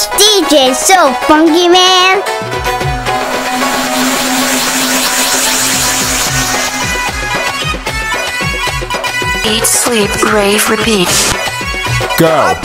This DJ is so funky, man. Eat, sleep, rave, repeat. Go.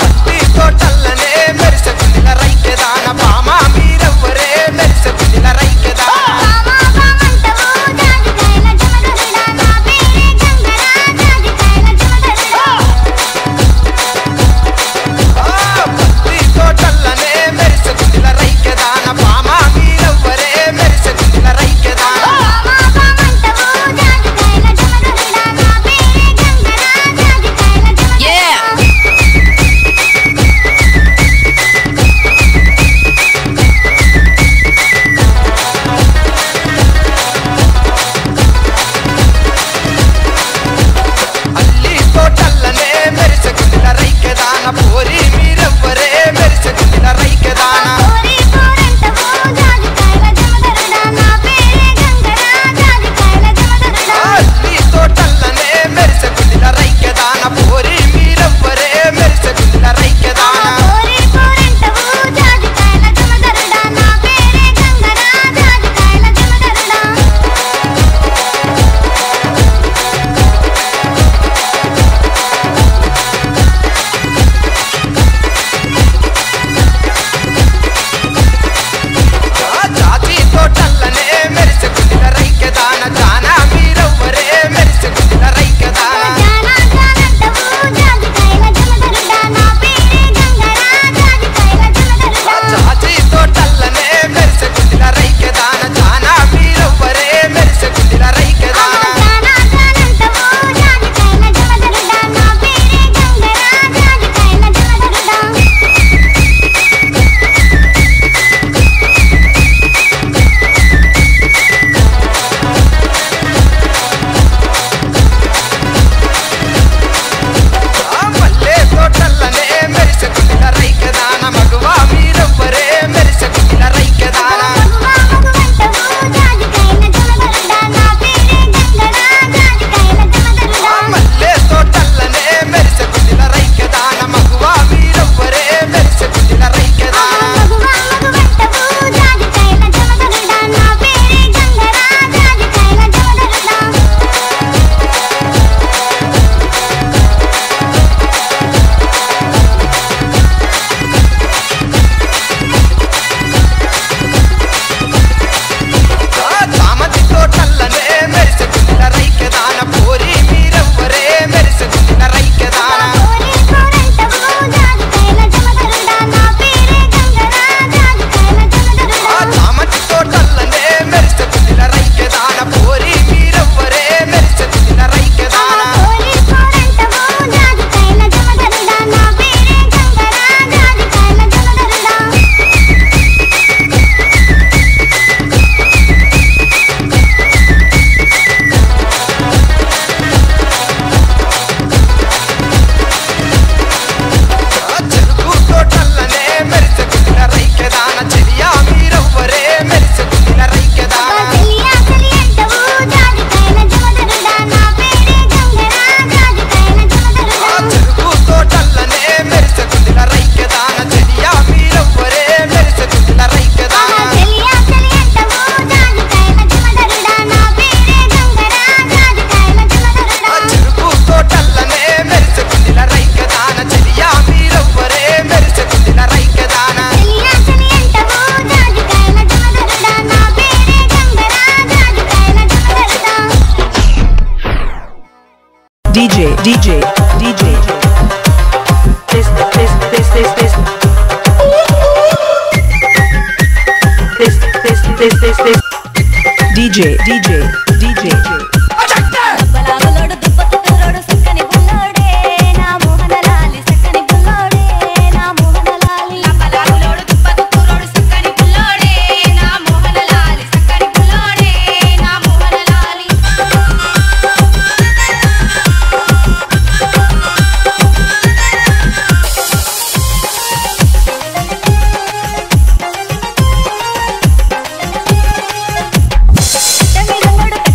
DJ. This. DJ. Tell me the word.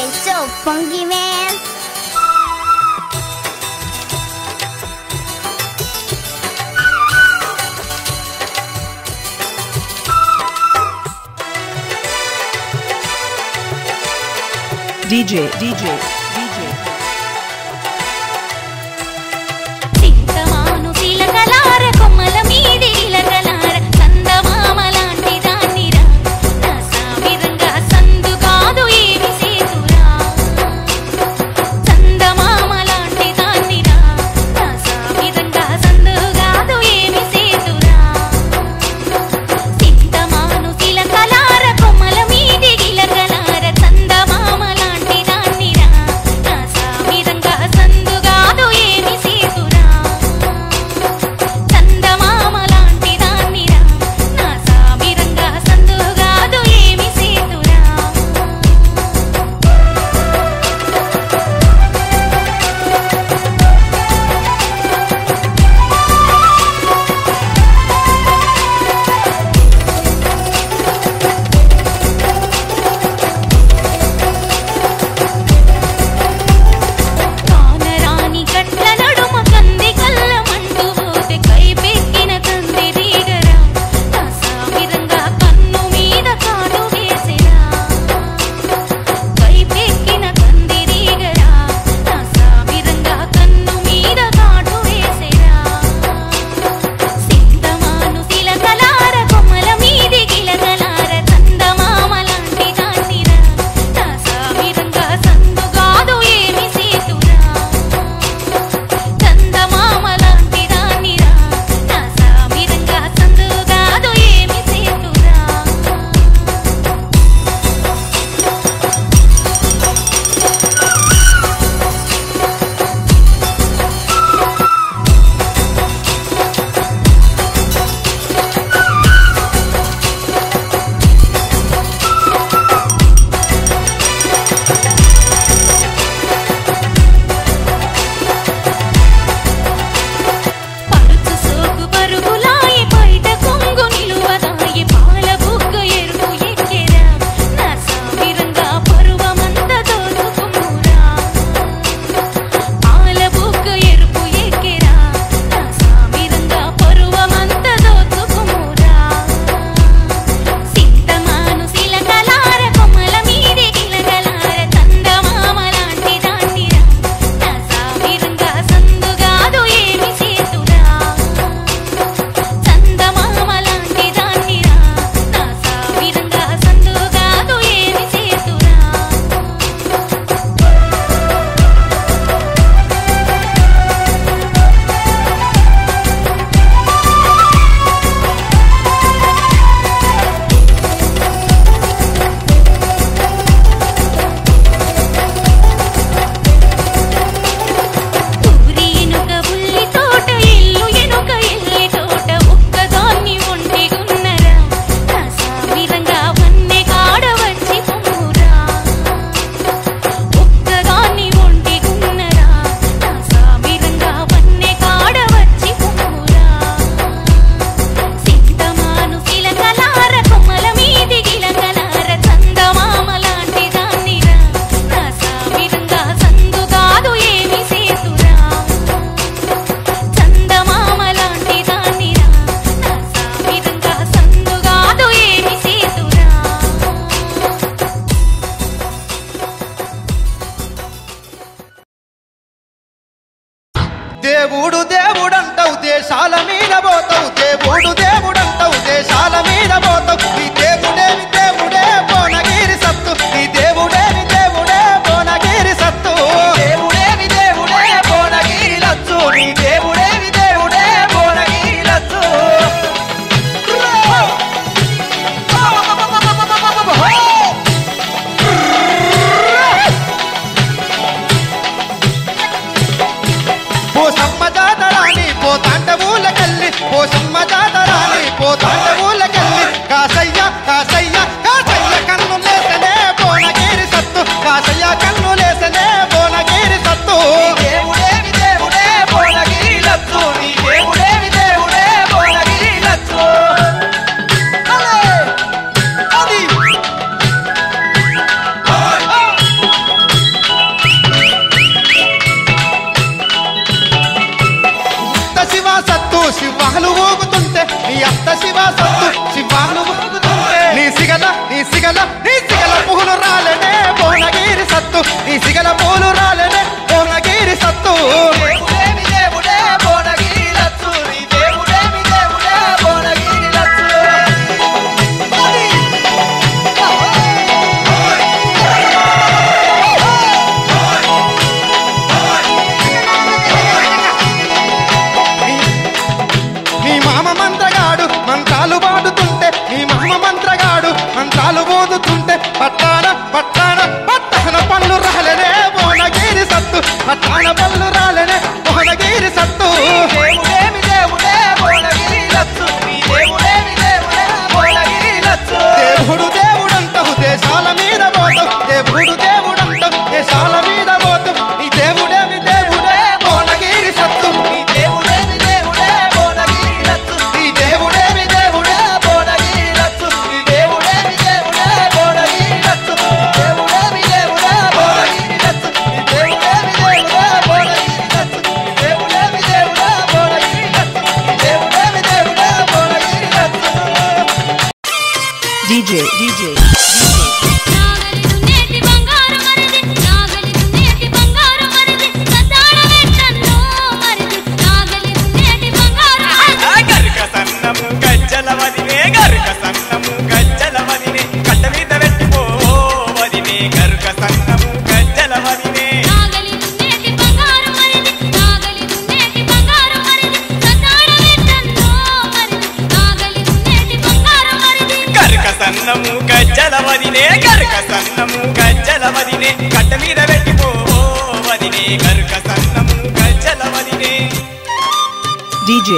so funky, man. DJ చింతమాను తిలకలార కొమ్మల మీది ఇలకలార చందమామ లాంటి దాన్నిరా నా సామిరంగా సందు కాదు ఏమి సేతురా చందమామ లాంటి దాన్నిరా నా సామిరంగా సందు కాదు ఏమి సేతురా చింతమాను తిలకలార కొమ్మల మీది ఇలకలార చందమామ లాంటి దాన్నిరా శివా సత్తు శివాను ఊగుతుంటే నీ సిగల పూలు రాలనే భువనగిరి సత్తు నీ సిగల పూలు రాలనే భువనగిరి సత్తు దేవుడేమి దేవుడే భువనగిరి లచ్చు నీ దేవుడేమి దేవుడే భువనగిరి లచ్చు నీ మామ మంత్రగాడు మంత్రాలు వాడుతుంటే నీ మామ మంత్రగాడు మంత్రాలు ఓదుతుంటే పట్టాన పళ్ళు రాలనే భువనగిరి సత్తు పట్టాన పళ్ళు రాలనే భువనగిరి సత్తు దేవుడేమి దేవుడే భువనగిరి లచ్చు నీ దేవుడేమి దేవుడే భువనగిరి లచ్చు దేవుడు దేవుడంటావు దేశాల మీద పోతావు దేవుడు దేవుడంటావు దేశాల మీద పోతావు నీ దేవుడేమి దేవుడే భువనగిరి సత్తు నీ దేవుడేమి దేవుడే భువనగిరి లచ్చు నీ దేవుడేమి దేవుడే భువనగిరి లచ్చు నీ దేవుడేమి దేవుడే భువనగిరి లచ్చు నీ దేవుడేమి దేవుడే భువనగిరి లచ్చు నీ దేవుడేమి దేవుడే భువనగిరి లచ్చు నీ దేవుడేమి దేవుడే భువనగిరి లచ్చు నీ దేవుడేమి దేవుడే భువనగిరి లచ్చు DJ నాగలి దున్నేటి బంగారు మరిది నాగలి దున్నేటి బంగారు మరిది సతాడ వెట్టన్నో మరిది నాగలి దున్నేటి బంగారు గరుక సన్నము గజ్జల వదినే గరుక సన్నము గజ్జల వదినే కట్ట మీద పెట్టిపో వదినే గరుక సన్నము గజ్జల వదినే నాగలి దున్నేటి బంగారు మరిది నాగలి దున్నేటి బంగారు మరిది సతాడ వెట్టన్నో మరిది నాగలి దున్నేటి బంగారు మరిది గరుక సన్నము గజ్జల వదినే గరుక సన్నము గజ్జల వదినే కట్ట మీద పెట్టిపో వదినే గరుక సన్నము గజ్జల వదినే DJ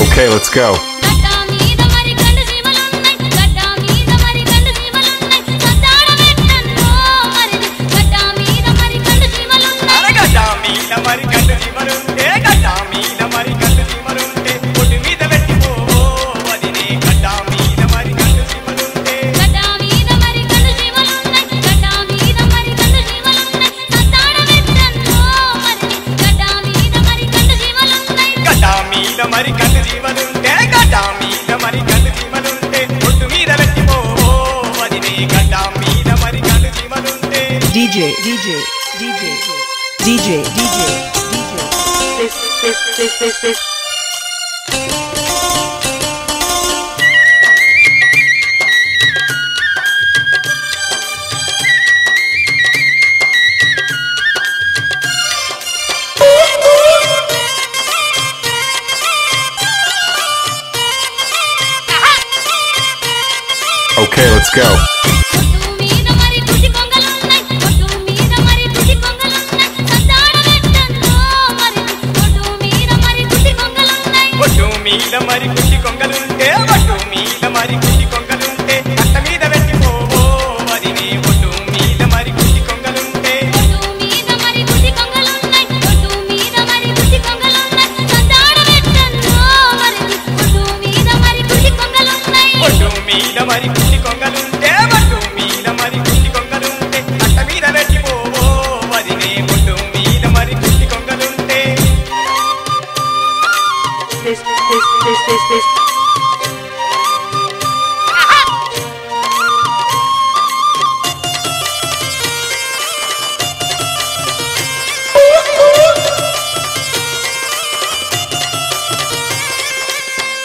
Okay, let's go. గడ్డ మీద మరి గండు జీవలున్నాయి గడ్డ మీద మరి గండు జీవలున్నాయి సతాడ వెట్టన్నో మరిది గడ్డ మీద మరి గండు జీవలున్నాయి గడ్డ మీద మరి గండు జీవలుంటే గడ్డ మీద మరి గండు జీవలుంటే పొట్టు మీద పెట్టిపో వదినే గడ్డ మీద మరి గండు జీవలుంటే గడ్డ మీద మరి గండు జీవలున్నాయి గడ్డ మీద మరి గండు జీవలున్నాయి సతాడ వెట్టన్నో మరిది గడ్డ మీద మరి గండు జీవలున్నాయి గడ్డ మీద మరి గండు జీవలుంటే గడ్డ మీద మరి గండు జీవలుంటే పొట్టు మీద పెట్టిపో వదినే గడ్డ మీద మరి గండు జీవలుంటే DJ Okay, let's go. పొట్టు మీద మరి గుడి కొంగలున్నాయి పొట్టు మీద మరి గుడి కొంగలున్నాయి సతాడ వెట్టన్నో మరిది పొట్టు మీద మరి గుడి కొంగలున్నాయి పొట్టు మీద మరి గుడ్డి కొంగలుంటే పొట్టు మీద మరి గుడ్డి కొంగలుంటే కట్ట మీద పెట్టిపో వదినే పొట్టు మీద మరి గుడ్డి కొంగలుంటే పొట్టు మీద మరి గుడి కొంగలున్నాయి పొట్టు మీద మరి గుడి కొంగలున్నాయి సతాడ వెట్టన్నో మరిది పొట్టు మీద మరి గుడి కొంగలున్నాయి పొట్టు మీద మరి గుడ్డి కొంగలుంటే పొట్టు మీద మరి గుడ్డి కొంగలుంటే కట్ట మీద పెట్టిపో వదినే పొట్టు మీద మరి గుడ్డి కొంగలుంటే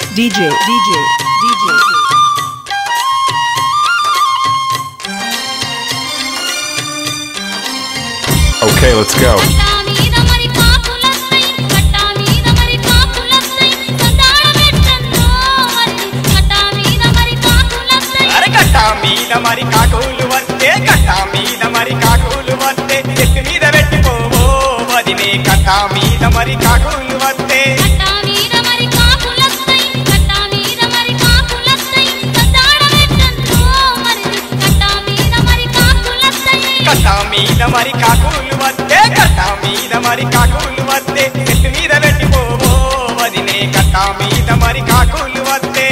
DJ Okay, let's go. కట్ట మీద మరి కాకులొస్తాయి కట్ట మీద మరి కాకులొస్తాయి సతాడ వెట్టన్నో మరిది కట్ట మీద మరి కాకులొస్తాయి అరకట్ట మీద మరి కాకులు వస్తే కట్ట మీద మరి కాకులు వస్తే చెట్టు మీద పెట్టిపో వదినే కట్ట మీద మరి కాకులు వస్తే కట్ట మీద మరి కాకులొస్తాయి కట్ట మీద మరి కాకులొస్తాయి సతాడ వెట్టన్నో మరిది కట్ట మీద మరి కాకులొస్తాయి కట్ట మీద మరి కాకులు వస్తే కట్ట మీద మరి కాకులు వస్తే చెట్టు మీద పెట్టిపోవో వదినే కట్ట మీద మరి కాకులు వస్తే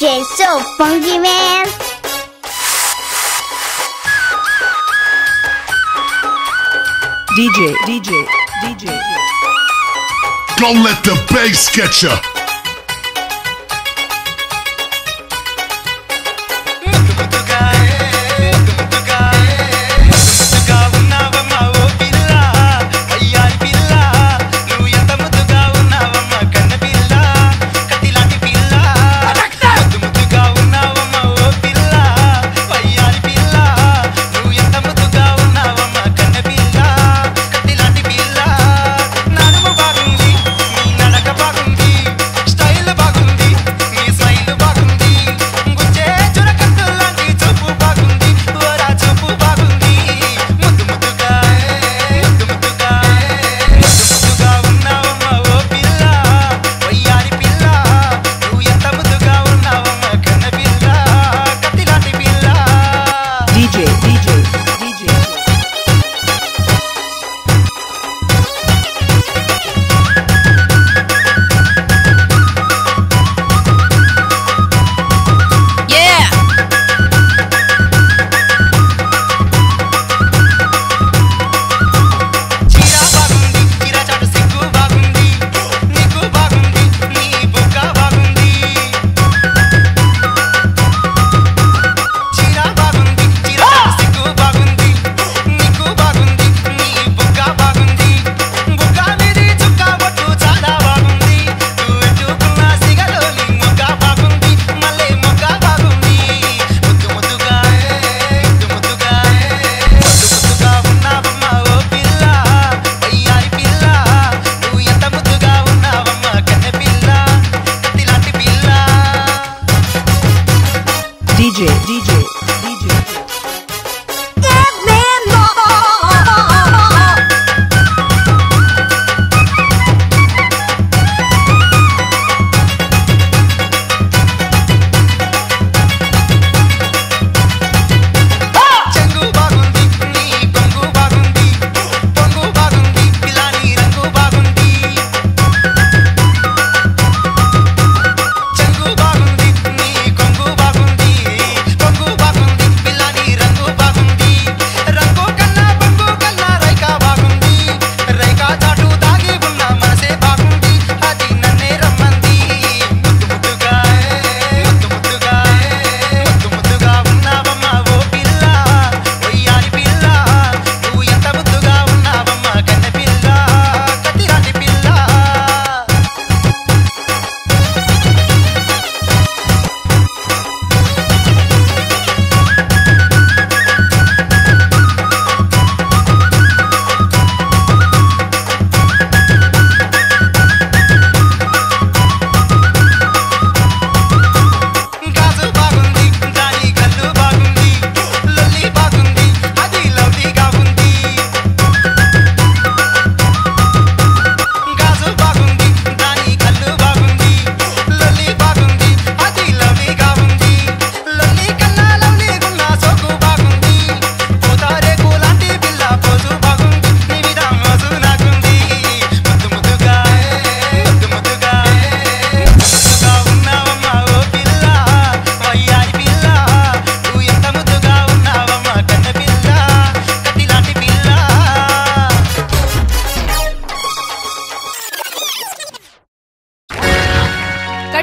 DJ so funky, man. DJ. Don't let the bass get ya. Bagundi,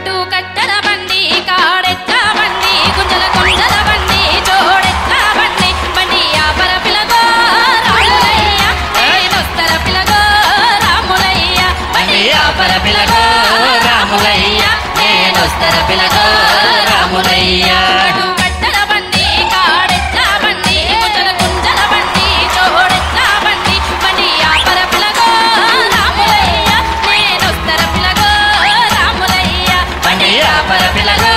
పటు కట్టెల బండి కాడెక్క బండి గుంజల కొండల బండి జోడెక్క బండి బండి ఆపర పిలగో రాములయ్య నేనొస్తర పిలగో రాములయ్య బండి ఆపర పిలగో రాములయ్య నేనొస్తర పిలగో రాములయ్య పటు కట్టెల బండి కాడెక్క బండి గుంజల కొండల బండి జోడెక్క బండి బండి ఆపర పిలగో రాములయ్య నేనొస్తర పిలగో రాములయ్య బండి ఆపర పిలగో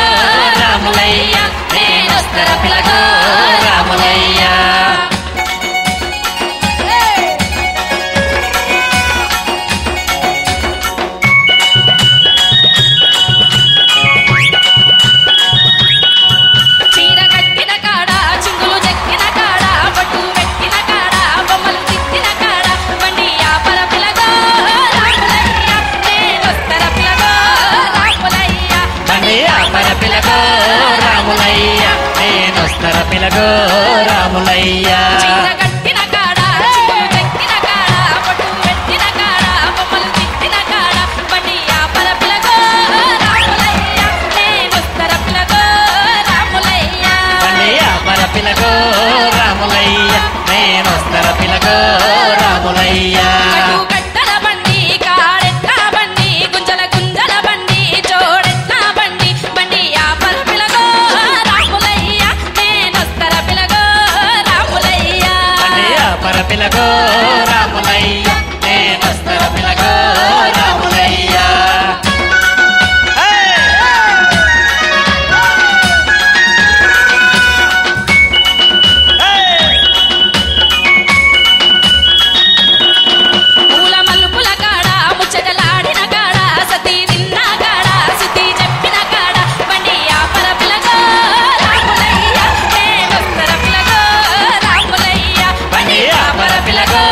రాములయ్య నేనొస్తర పిలగో రాములయ్య చీర కట్టిన కాడ చింగులు చెక్కిన కాడ పట్టు పెట్టిన కాడ బొమ్మలు తిట్టిన కాడ బండి ఆపర పిలగో రాములయ్య నేనొస్తర పిలగో రాములయ్య బండి ఆపర పిలగో రాములయ్య నేనొస్తర పిలగో రాములయ్య చీర కట్టిన కాడ చింగులు చెక్కిన కాడ పట్టు పెట్టిన కాడ బొమ్మలు తిట్టిన కాడ బండి ఆపర పిలగో రాములయ్య నేనొస్తర పిలగో రాములయ్య బండి ఆపర పిలగో రాములయ్య నేనొస్తర పిలగో రాములయ్య పటు కట్టెల బండి కాడెక్క బండి గుంజల గుంజల బండి జోడెక్క బండి బండి ఆపర పిలగో రాములయ్య నేనొస్తర పిలగో రాములయ్య బండి ఆపర పిలగో రాములయ్య నేనొస్తర పిలగో రాములయ్య పూల మల్లుపుల కాడ ముచ్చటలాడిన కాడ సతీ విన్న కాడ సుతి చెప్పిన కాడ బండి ఆపర పిలగో రాములయ్య నేనొస్తర పిలగో రాములయ్య బండి ఆపర పిలగో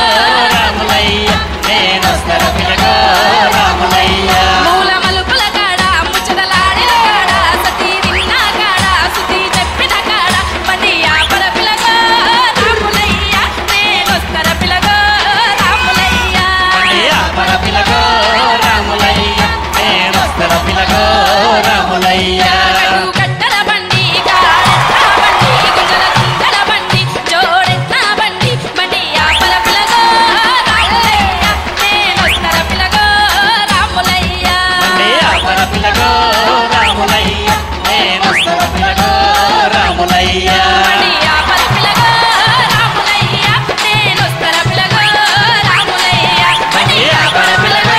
రాములయ్య నేనొస్తర పిలగో రాములయ్య పూల మల్లుపుల కాడ ముచ్చటలాడిన కాడ సతీ విన్న కాడ సుతి చెప్పిన కాడ బండి ఆపర పిలగో రాములయ్య నేనొస్తర పిలగో రాములయ్య బండి ఆపర పిలగో రాములయ్య నేనొస్తర పిలగో రాములయ్య పటు కట్టెల బండి కాడెక్క బండి గుంజల గుంజల బండి జోడెక్క బండి బండి ఆపర పిలగో రాములయ్య నేనొస్తర పిలగో రాములయ్య బండి ఆపర పిలగో రాములయ్య నేనొస్తర పిలగో రాములయ్య బండి ఆపర పిలగో రాములయ్య నేనొస్తర పిలగో రాములయ్య బండి ఆపర పిలగో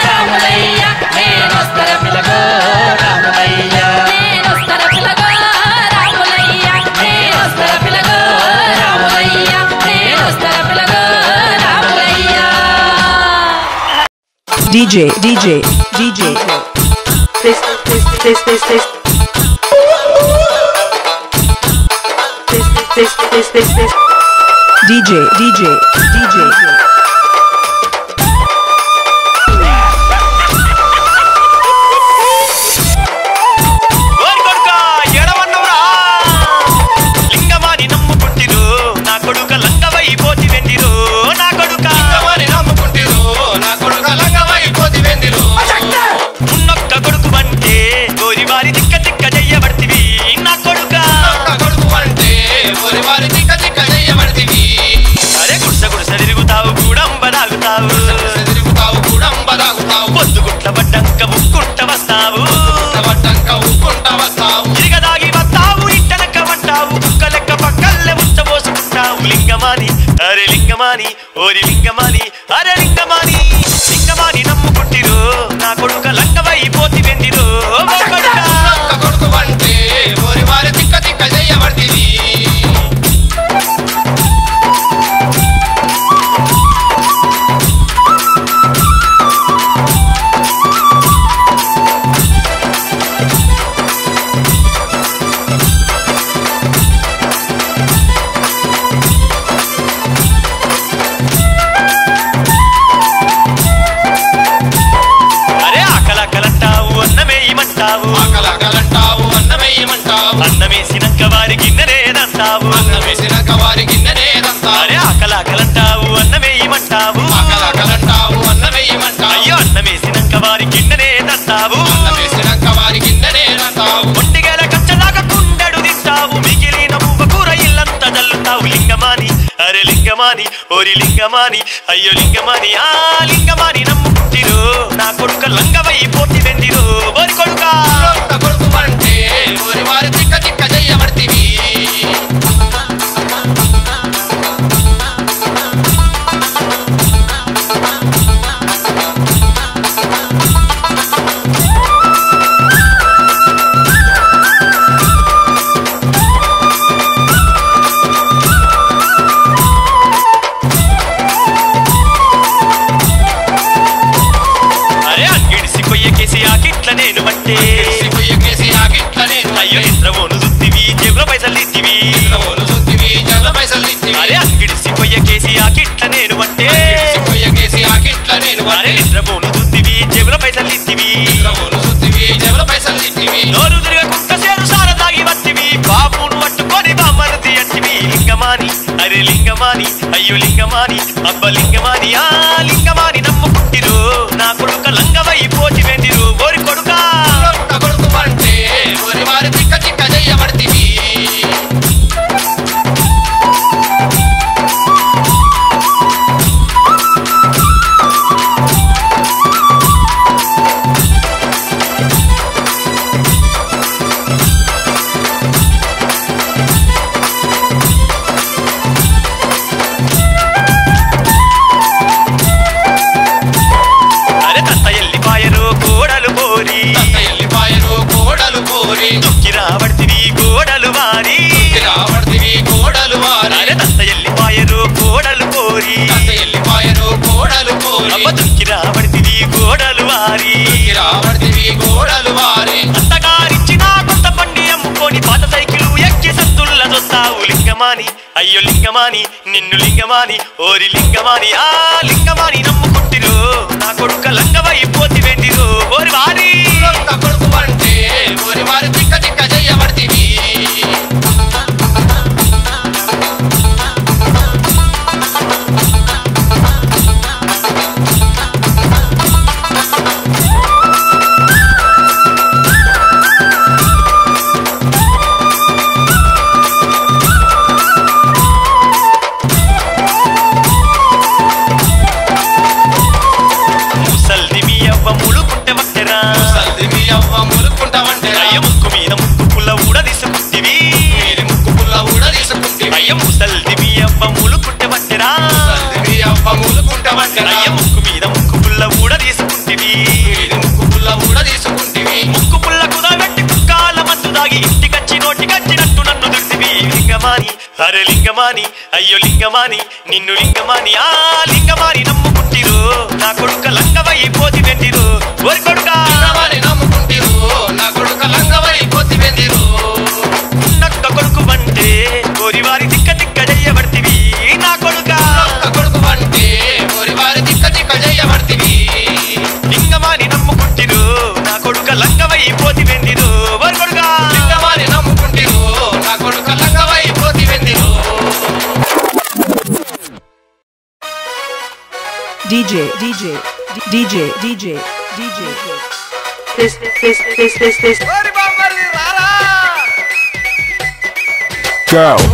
Ramulayya నేనొస్తర పిలగో Ramulayya నేనొస్తర పిలగో Ramulayya నేనొస్తర పిలగో Ramulayya నేనొస్తర పిలగో Ramulayya DJ DJ DJ This DJ DJ DJ ఓయ్ కొడుకా ఎడవన్నవరా లింగమాని నమ్ముకుంటిరు నా కొడుక లంగవై పోతి వెండిరు నా కొడుక లింగమాని నమ్ముకుంటిరు నా కొడుక లంగవై పోతి వెండిరు ఉన్నొక్క కొడుకు అంటే గోరివారి తిక్క తిక్క చెయ్యబడితివి నా కొడుక కొడుకు అంటే గోరివారి తిక్క తిక్క చెయ్యబడితివి అరే గుడ్స గుడ్స తిరుగుతావు గూడంబ దాగుతావు తిరుగుతావు గూడంబ దాగుతావు పొద్దుగుట్ల పడ్డంక ముక్కుంట వస్తావు తిరగదాగి వస్తావు ఇంటనక వంటావు కుక్క లెక్క పక్కల్లే ముచ్చబోసుకుంటావు లింగమాని అరే లింగమాని ఓరి లింగమాని అరే లింగమాని లింగమాని నమ్ముకుంటిరు నా కొడుక లంగవై పోతి వెండిరు కొడుకు అంటే ఓరి వారి తిక్క తిక్క చెయ్యబడితివి అన్నమేసినంక వారి గిన్నెనేదంటావు అన్నమేసినంక వారి గిన్నెనేదంటావు అరే ఆకలాకలంటావు అన్నమేయమంటావు ఆకలాకలంటావు అన్నమేయమంటావు అయ్యో అన్నమేసినంక వారి గిన్నెనేదంటావు అన్నమేసినంక వారి లింగమాని ఓరి లింగమాని అయ్యో లింగమాని ఆ లింగమాని నమ్ముకుంటిరో నా కొడుక లంగవై పోతి వెందిరో ఓరి కొడుకా కొడుకు అంటే ఓరి వారి తిక్క తిక్క చెయ్యబడితివి నేను అంటే అయ్యో ఇంద్రవోను దుత్తివి జేబుల పైసలు ఇచ్చివి అరే అంగిడిసి పొయ్య కేసి ఆ కిట్ల నేను అంటే అరే ఇంద్రవోను దుత్తివి జేబుల పైసలు ఇచ్చివి నోరు తిరగకుంట సేరు సార తాగి వత్తివి బాబును పట్టుకొని బామరది అంటివి లింగమాని అరే లింగమాని అయ్యో లింగమాని అబ్బ లింగమాని ఆ లింగమాని నమ్ముకుంటిరు నా కొడుక లంగవై పోతి వెందిరు ఓరి కొడుకా కొడుకు అంటే ఓరి వారి తిక్క తిక్క చెయ్యబడితివి దుక్కి రాబడితివి గోడలు వారి అరే దత్త ఎల్లిపాయరు గోడలు కోరి అబ్బ దుక్కి రాబడితివి గోడలు వారి అత్తగారిచ్చిన కొత్త బండి అమ్ముకొని పాత సైకిలు ఎక్కి సంతుల్ల దొస్తావు లింగమాని అయ్యో లింగమాని నిన్ను లింగమాని ఓరి లింగమాని ఆ లింగమాని నమ్ముకుంటిరు నా కొడుక లంగవై పోతి వెందిరు ఓరి వారి కొడుకు అంటే ఓరి వారి తిక్క తిక్క చెయ్యబడితివి అయ్య ముక్కు మీద ముక్కు పుల్ల ఊడ తీసుకుంటివి అయ్య ముసల్ది మీ అవ్వ ములుకుంటే వట్టెరా అయ్య ముక్కు మీద ముక్కు పుల్ల ఊడ తీసుకుంటివి ముక్కు పుల్ల కుదబెట్టి కుక్కాల మందు దాగి ఇంటికచ్చి నోటికచ్చినట్టు నన్ను దుర్తివి లింగమాని అరే లింగమాని అయ్యో లింగమాని నిన్ను లింగమాని ఆ లింగమాని నమ్ముకుంటిరు నా కొడుక లంగవై పోతి వెందిరు ఓరి కొడుకా నమ్ముకుంటిరు నా కొడుక లంగవై పోతి వెందిరు నక్క కొడుకు అంటే ఓరి వారి తిక్క తిక్క చెయ్యబడితివి నా కొడుకా కొడుకు అంటే ఓరి వారి తిక్క తిక్క చెయ్యబడితివి లింగమాని నమ్ముకుంటిరు నా కొడుక లంగవై పోతి వెందిరు ఓరి కొడుకా లింగమాని నమ్ముకుంటిరు నా కొడుక లంగవై పోతి వెందిరు DJ Go.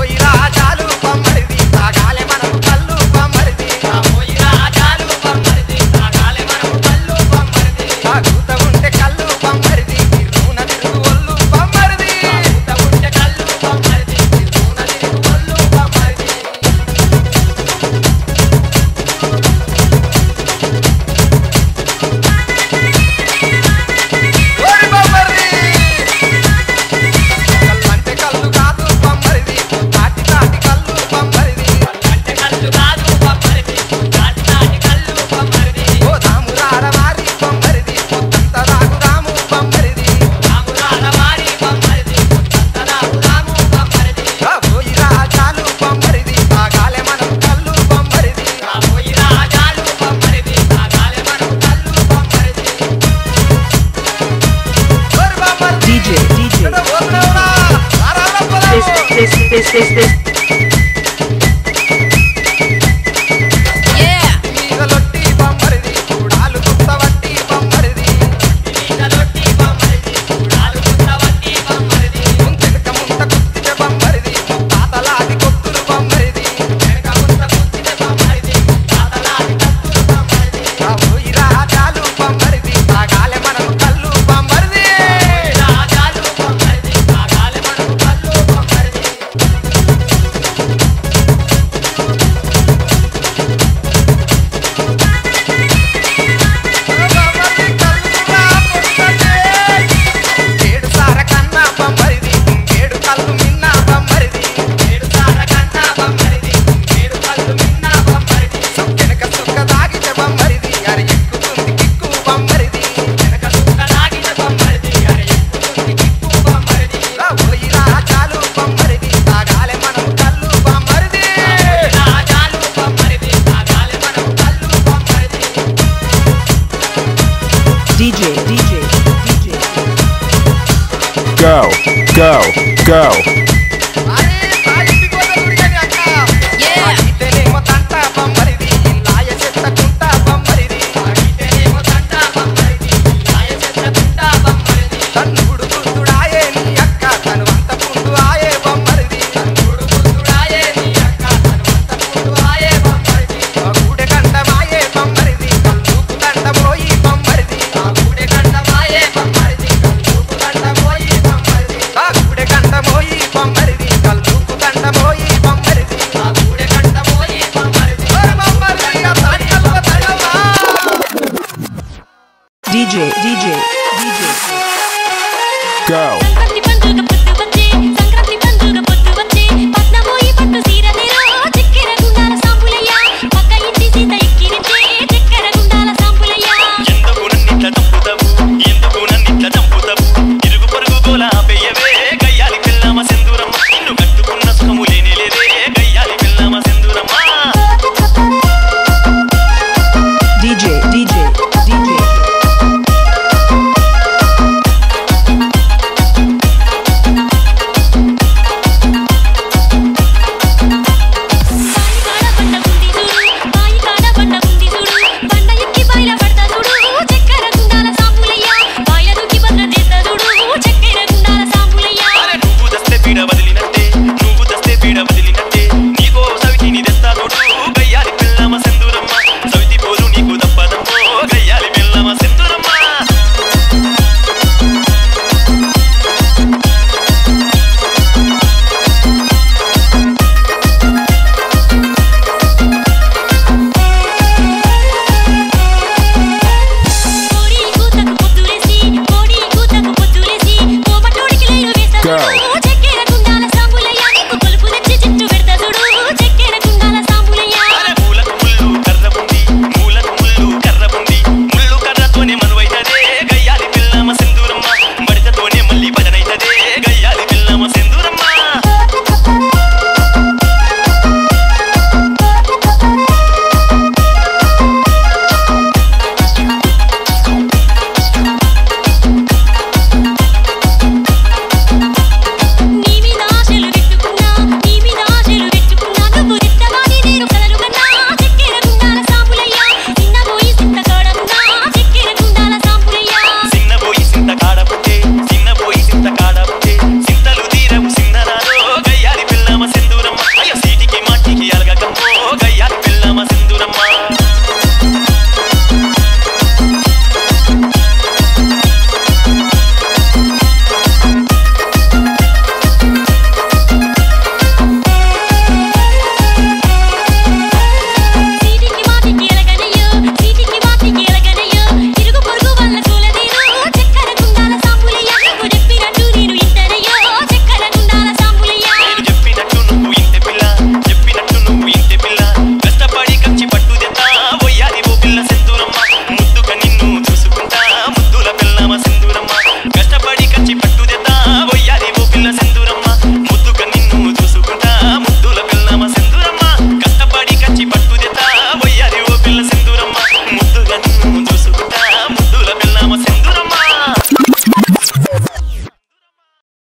DJ, DJ, DJ. Go, go, go. DJ, DJ, DJ. Go.